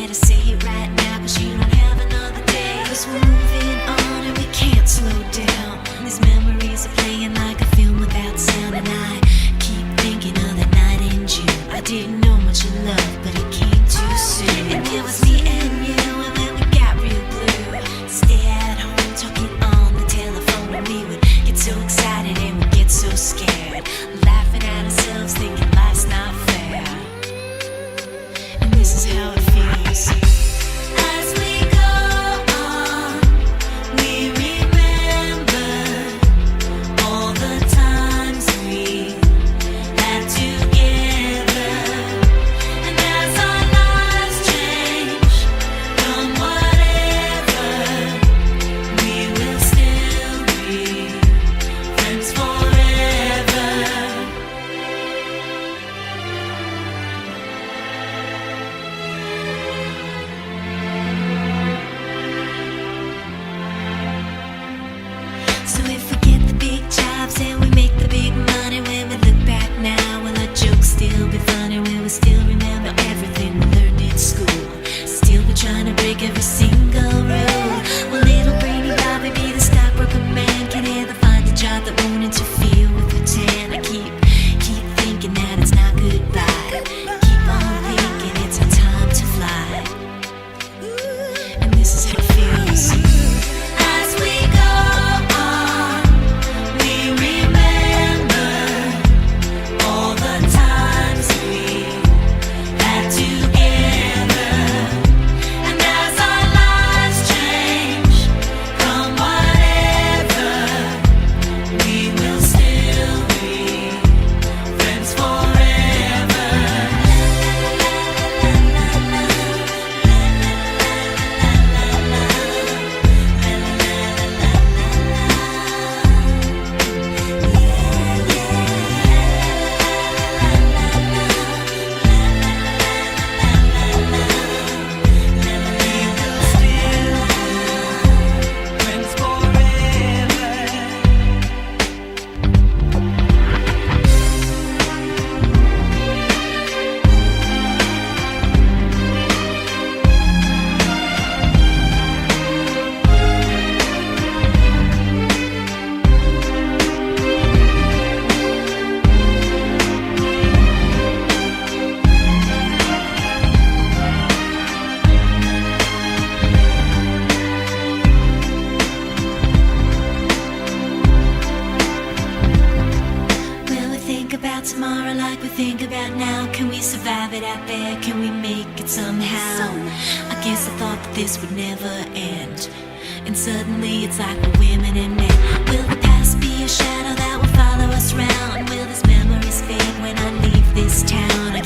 better say it right now, 'cause you don't have another day. 'Cause we're moving on and we can't slow down. These memories are playing like a film without sound. And I keep thinking of that night in June. I didn't know much of love, but it came too soon. And it was me and you, and then we got real blue. Stay at home talking on the telephone, and we would get so excited and we'd get so scared, laughing at ourselves, thinking life's not fair. And this is how it feels. As we go on, we remember all the times we had together. And as our lives change from whatever, we will still be friends forever. So if we get the big jobs and we make the big money, when we look back now, will our jokes still be funny? Will we still remember everything we learned in school? Still be trying to break every single rule? Will little brainy Bobby be the stockbroker man? Can he ever find a job that won't interfere with the tan? I keep thinking that it's not goodbye. Keep on thinking it's our time to fly. And this is how it feels. As we go on, we remember all the times we had together. And as our lives change from whatever, we will still be friends forever. Friends forever. Will we think about tomorrow like we think about now? Can we survive it out there? Can we make it somehow? I guess I thought that this would never end, and suddenly it's like we're women and men. Will the past be a shadow that will follow us round? Will these memories fade when I leave this town? I